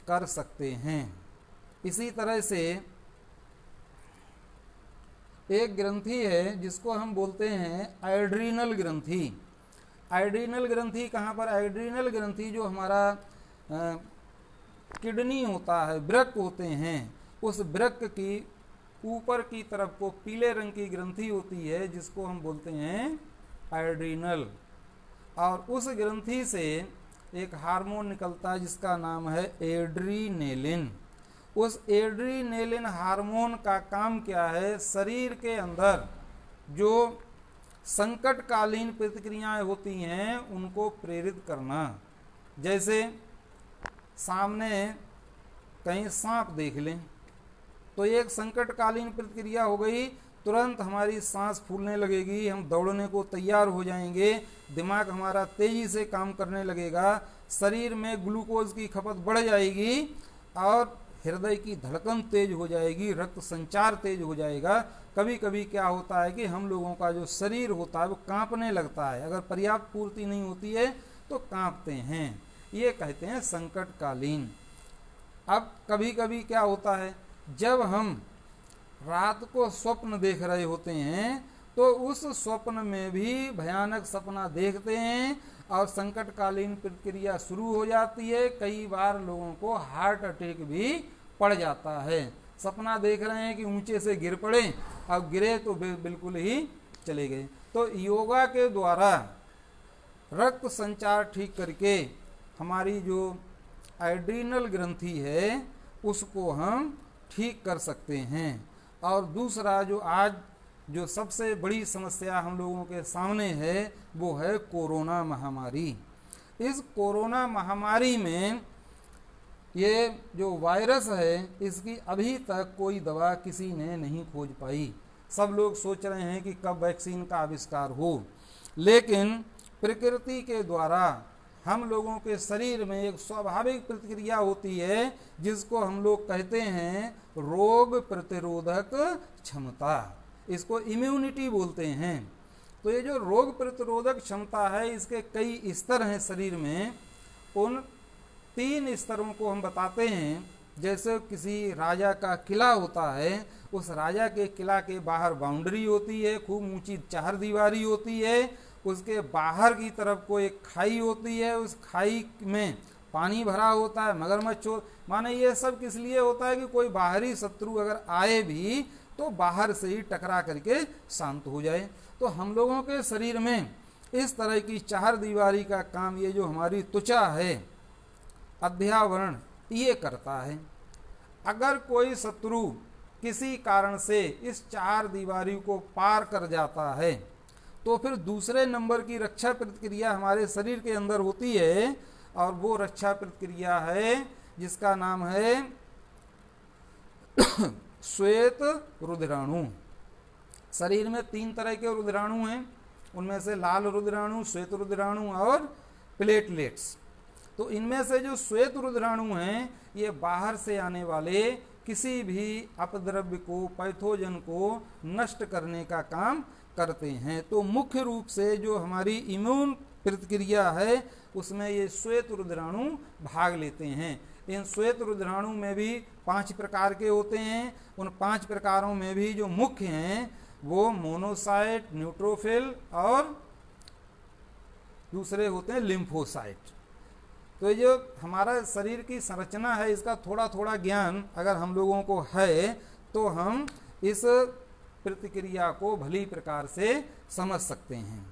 Speaker 1: कर सकते हैं। इसी तरह से एक ग्रंथि है जिसको हम बोलते हैं एड्रीनल ग्रंथि। एड्रीनल ग्रंथि कहाँ पर? एड्रीनल ग्रंथि जो हमारा किडनी होता है, वृक्क होते हैं, उस वृक्क की ऊपर की तरफ को पीले रंग की ग्रंथि होती है जिसको हम बोलते हैं एड्रीनल। और उस ग्रंथि से एक हार्मोन निकलता है जिसका नाम है एड्रीनेलिन। उस एड्रीनेलिन हार्मोन का काम क्या है? शरीर के अंदर जो संकटकालीन प्रतिक्रियाएं होती हैं उनको प्रेरित करना। जैसे सामने कहीं सांप देख लें तो एक संकटकालीन प्रतिक्रिया हो गई, तुरंत हमारी सांस फूलने लगेगी, हम दौड़ने को तैयार हो जाएंगे, दिमाग हमारा तेजी से काम करने लगेगा, शरीर में ग्लूकोज की खपत बढ़ जाएगी और हृदय की धड़कन तेज हो जाएगी, रक्त संचार तेज हो जाएगा। कभी कभी क्या होता है कि हम लोगों का जो शरीर होता है वो कांपने लगता है, अगर पर्याप्त पूर्ति नहीं होती है तो कांपते हैं, ये कहते हैं संकटकालीन। अब कभी कभी क्या होता है, जब हम रात को स्वप्न देख रहे होते हैं तो उस स्वप्न में भी भयानक सपना देखते हैं और संकटकालीन प्रतिक्रिया शुरू हो जाती है। कई बार लोगों को हार्ट अटैक भी पड़ जाता है। सपना देख रहे हैं कि ऊंचे से गिर पड़े, अब गिरे तो बिल्कुल ही चले गए। तो योगा के द्वारा रक्त संचार ठीक करके हमारी जो एड्रीनल ग्रंथि है उसको हम ठीक कर सकते हैं। और दूसरा जो आज जो सबसे बड़ी समस्या हम लोगों के सामने है वो है कोरोना महामारी। इस कोरोना महामारी में ये जो वायरस है इसकी अभी तक कोई दवा किसी ने नहीं खोज पाई। सब लोग सोच रहे हैं कि कब वैक्सीन का आविष्कार हो, लेकिन प्रकृति के द्वारा हम लोगों के शरीर में एक स्वाभाविक प्रतिक्रिया होती है जिसको हम लोग कहते हैं रोग प्रतिरोधक क्षमता, इसको इम्यूनिटी बोलते हैं। तो ये जो रोग प्रतिरोधक क्षमता है इसके कई स्तर हैं शरीर में। उन 3 स्तरों को हम बताते हैं। जैसे किसी राजा का किला होता है, उस राजा के किला के बाहर बाउंड्री होती है, खूब ऊंची 4 दीवारी होती है, उसके बाहर की तरफ को एक खाई होती है, उस खाई में पानी भरा होता है, मगरमच्छ हो, माने ये सब किस लिए होता है कि कोई बाहरी शत्रु अगर आए भी तो बाहर से ही टकरा करके शांत हो जाए। तो हम लोगों के शरीर में इस तरह की 4 दीवारी का काम ये जो हमारी त्वचा है, अध्यावरण, ये करता है। अगर कोई शत्रु किसी कारण से इस 4 दीवारी को पार कर जाता है तो फिर दूसरे नंबर की रक्षा प्रतिक्रिया हमारे शरीर के अंदर होती है, और वो रक्षा प्रतिक्रिया है जिसका नाम है श्वेत रुधिराणु। शरीर में 3 तरह के रुधिराणु हैं, उनमें से लाल रुधिराणु, श्वेत रुधिराणु और प्लेटलेट्स। तो इनमें से जो श्वेत रुधिराणु हैं ये बाहर से आने वाले किसी भी अपद्रव्य को, पैथोजन को नष्ट करने का काम करते हैं। तो मुख्य रूप से जो हमारी इम्यून प्रतिक्रिया है उसमें ये श्वेत रुधिराणु भाग लेते हैं। इन श्वेत रुधिराणु में भी 5 प्रकार के होते हैं। उन 5 प्रकारों में भी जो मुख्य हैं वो मोनोसाइट, न्यूट्रोफिल और दूसरे होते हैं लिम्फोसाइट। तो ये जो हमारा शरीर की संरचना है इसका थोड़ा थोड़ा ज्ञान अगर हम लोगों को है तो हम इस प्रतिक्रिया को भली प्रकार से समझ सकते हैं।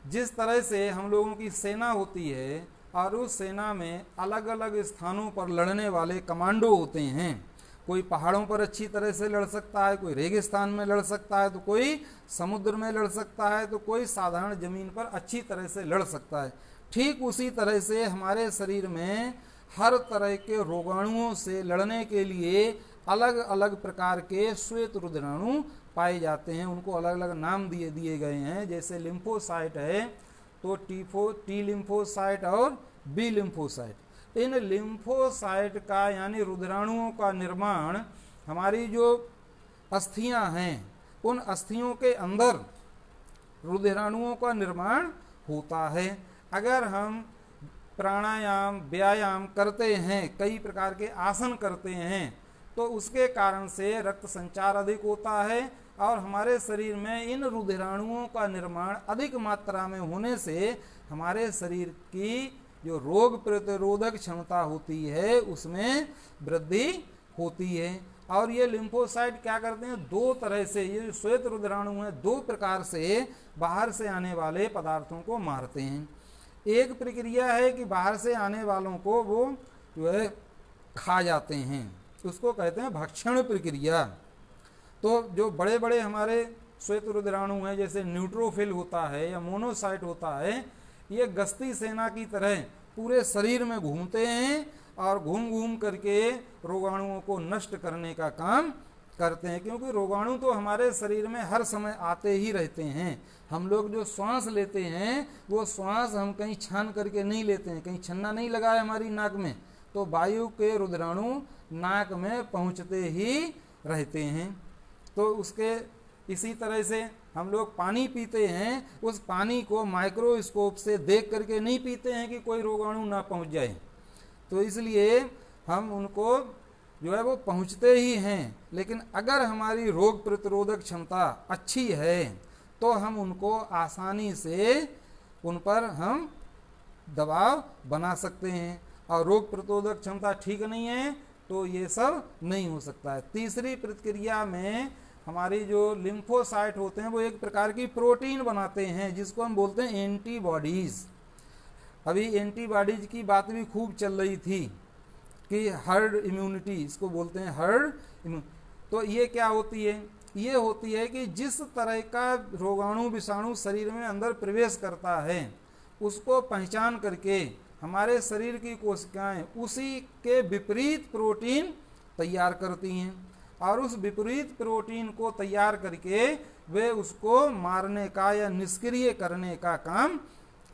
Speaker 1: जिस तरह से हम लोगों की सेना होती है और उस सेना में अलग अलग स्थानों पर लड़ने वाले कमांडो होते हैं, कोई पहाड़ों पर अच्छी तरह से लड़ सकता है, कोई रेगिस्तान में लड़ सकता है, तो कोई समुद्र में लड़ सकता है, तो कोई साधारण जमीन पर अच्छी तरह से लड़ सकता है। ठीक उसी तरह से हमारे शरीर में हर तरह के रोगाणुओं से लड़ने के लिए अलग अलग प्रकार के श्वेत रुधिराणु पाए जाते हैं। उनको अलग अलग नाम दिए गए हैं। जैसे लिम्फोसाइट है तो टी लिम्फोसाइट और बी लिम्फोसाइट। इन लिम्फोसाइट का यानी रुधिराणुओं का निर्माण हमारी जो अस्थियां हैं उन अस्थियों के अंदर रुधिराणुओं का निर्माण होता है। अगर हम प्राणायाम, व्यायाम करते हैं, कई प्रकार के आसन करते हैं तो उसके कारण से रक्त संचार अधिक होता है और हमारे शरीर में इन रुधिराणुओं का निर्माण अधिक मात्रा में होने से हमारे शरीर की जो रोग प्रतिरोधक क्षमता होती है उसमें वृद्धि होती है। और ये लिम्फोसाइट क्या करते हैं, 2 तरह से, ये श्वेत रुधिराणु हैं 2 प्रकार से बाहर से आने वाले पदार्थों को मारते हैं। एक प्रक्रिया है कि बाहर से आने वालों को वो जो है खा जाते हैं, उसको कहते हैं भक्षण प्रक्रिया। तो जो बड़े बड़े हमारे श्वेत रुधिराणु हैं जैसे न्यूट्रोफिल होता है या मोनोसाइट होता है, ये गश्ती सेना की तरह पूरे शरीर में घूमते हैं और घूम घूम करके रोगाणुओं को नष्ट करने का काम करते हैं। क्योंकि रोगाणु तो हमारे शरीर में हर समय आते ही रहते हैं। हम लोग जो श्वास लेते हैं वो श्वास हम कहीं छान करके नहीं लेते हैं, कहीं छन्ना नहीं लगा है हमारी नाक में, तो वायु के रुधिराणु नाक में पहुंचते ही रहते हैं। तो उसके इसी तरह से हम लोग पानी पीते हैं, उस पानी को माइक्रोस्कोप से देख करके नहीं पीते हैं कि कोई रोगाणु ना पहुंच जाए, तो इसलिए हम उनको जो है वो पहुंचते ही हैं। लेकिन अगर हमारी रोग प्रतिरोधक क्षमता अच्छी है तो हम उनको आसानी से उन पर हम दबाव बना सकते हैं, और रोग प्रतिरोधक क्षमता ठीक नहीं है तो ये सब नहीं हो सकता है। तीसरी प्रतिक्रिया में हमारी जो लिम्फोसाइट होते हैं वो एक प्रकार की प्रोटीन बनाते हैं जिसको हम बोलते हैं एंटीबॉडीज। अभी एंटीबॉडीज की बात भी खूब चल रही थी कि हर्ड इम्यूनिटी, इसको बोलते हैं हर्ड इम्यूनिटी। तो ये क्या होती है, ये होती है कि जिस तरह का रोगाणु विषाणु शरीर में अंदर प्रवेश करता है उसको पहचान करके हमारे शरीर की कोशिकाएं उसी के विपरीत प्रोटीन तैयार करती हैं, और उस विपरीत प्रोटीन को तैयार करके वे उसको मारने का या निष्क्रिय करने का काम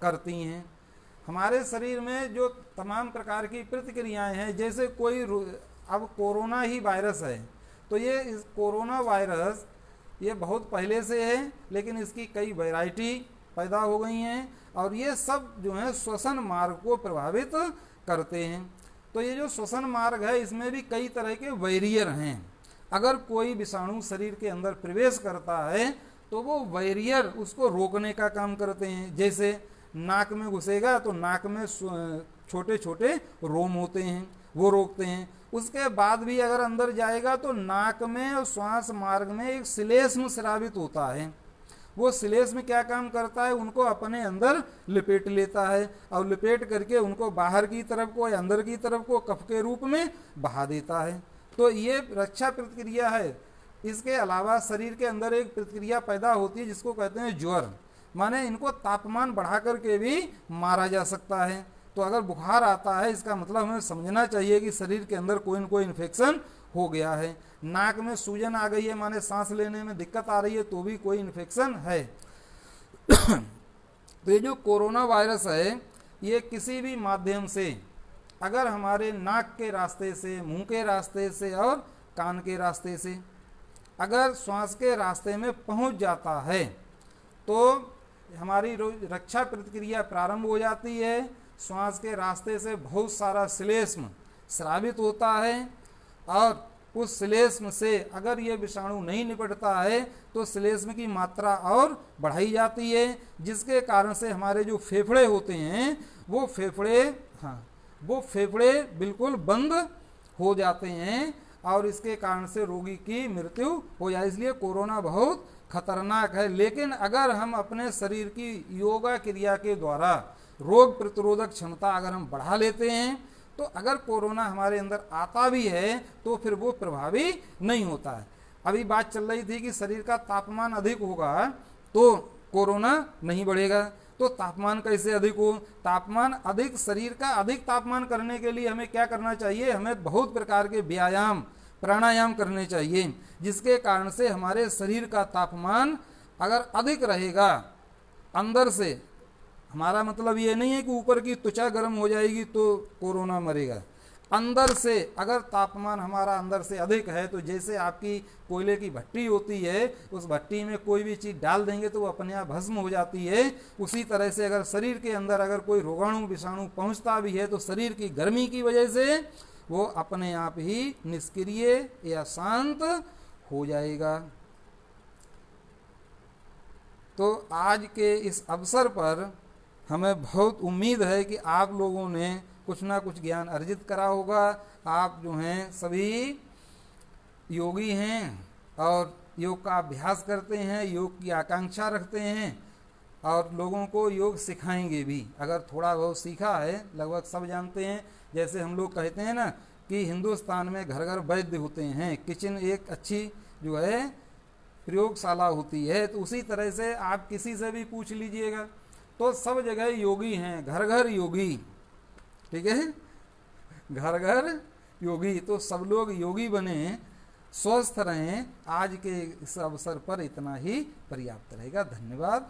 Speaker 1: करती हैं। हमारे शरीर में जो तमाम प्रकार की प्रतिक्रियाएं हैं, जैसे कोई अब कोरोना ही वायरस है तो ये इस कोरोना वायरस ये बहुत पहले से है, लेकिन इसकी कई वैरायटी पैदा हो गई हैं और ये सब जो है श्वसन मार्ग को प्रभावित करते हैं। तो ये जो श्वसन मार्ग है इसमें भी कई तरह के बैरियर हैं। अगर कोई विषाणु शरीर के अंदर प्रवेश करता है तो वो बैरियर उसको रोकने का काम करते हैं। जैसे नाक में घुसेगा तो नाक में छोटे छोटे रोम होते हैं, वो रोकते हैं। उसके बाद भी अगर अंदर जाएगा तो नाक में और श्वास मार्ग में एक श्लेष्म स्रावित होता है, वो श्लेष्म क्या काम करता है, उनको अपने अंदर लिपेट लेता है और लिपेट करके उनको बाहर की तरफ को या अंदर की तरफ को कफ के रूप में बहा देता है। तो ये रक्षा प्रतिक्रिया है। इसके अलावा शरीर के अंदर एक प्रतिक्रिया पैदा होती है जिसको कहते हैं ज्वर, माने इनको तापमान बढ़ा करके भी मारा जा सकता है। तो अगर बुखार आता है इसका मतलब हमें समझना चाहिए कि शरीर के अंदर कोई न कोई इन्फेक्शन हो गया है। नाक में सूजन आ गई है, माने सांस लेने में दिक्कत आ रही है, तो भी कोई इन्फेक्शन है। तो ये जो कोरोना वायरस है, ये किसी भी माध्यम से अगर हमारे नाक के रास्ते से, मुंह के रास्ते से और कान के रास्ते से अगर श्वास के रास्ते में पहुंच जाता है तो हमारी रक्षा प्रतिक्रिया प्रारंभ हो जाती है। श्वास के रास्ते से बहुत सारा श्लेष्म स्रावित होता है और उस श्लेष्म से अगर ये विषाणु नहीं निपटता है तो श्लेष्म की मात्रा और बढ़ाई जाती है, जिसके कारण से हमारे जो फेफड़े होते हैं वो फेफड़े बिल्कुल बंद हो जाते हैं और इसके कारण से रोगी की मृत्यु हो जाए। इसलिए कोरोना बहुत खतरनाक है। लेकिन अगर हम अपने शरीर की योगा क्रिया के द्वारा रोग प्रतिरोधक क्षमता अगर हम बढ़ा लेते हैं तो अगर कोरोना हमारे अंदर आता भी है तो फिर वो प्रभावी नहीं होता है। अभी बात चल रही थी कि शरीर का तापमान अधिक होगा तो कोरोना नहीं बढ़ेगा। तो तापमान कैसे अधिक हो? तापमान अधिक, शरीर का अधिक तापमान करने के लिए हमें क्या करना चाहिए? हमें बहुत प्रकार के व्यायाम प्राणायाम करने चाहिए, जिसके कारण से हमारे शरीर का तापमान अगर अधिक रहेगा अंदर से, हमारा मतलब ये नहीं है कि ऊपर की त्वचा गर्म हो जाएगी तो कोरोना मरेगा। अंदर से अगर तापमान हमारा अंदर से अधिक है तो जैसे आपकी कोयले की भट्टी होती है, उस भट्टी में कोई भी चीज़ डाल देंगे तो वो अपने आप भस्म हो जाती है। उसी तरह से अगर शरीर के अंदर अगर कोई रोगाणु विषाणु पहुंचता भी है तो शरीर की गर्मी की वजह से वो अपने आप ही निष्क्रिय या शांत हो जाएगा। तो आज के इस अवसर पर हमें बहुत उम्मीद है कि आप लोगों ने कुछ ना कुछ ज्ञान अर्जित करा होगा। आप जो हैं सभी योगी हैं और योग का अभ्यास करते हैं, योग की आकांक्षा रखते हैं और लोगों को योग सिखाएंगे भी। अगर थोड़ा बहुत सीखा है, लगभग सब जानते हैं। जैसे हम लोग कहते हैं ना कि हिंदुस्तान में घर घर वैद्य होते हैं, किचन एक अच्छी जो है प्रयोगशाला होती है, तो उसी तरह से आप किसी से भी पूछ लीजिएगा तो सब जगह योगी हैं, घर घर योगी। ठीक है, घर घर योगी। तो सब लोग योगी बने, स्वस्थ रहें। आज के इस अवसर पर इतना ही पर्याप्त रहेगा। धन्यवाद।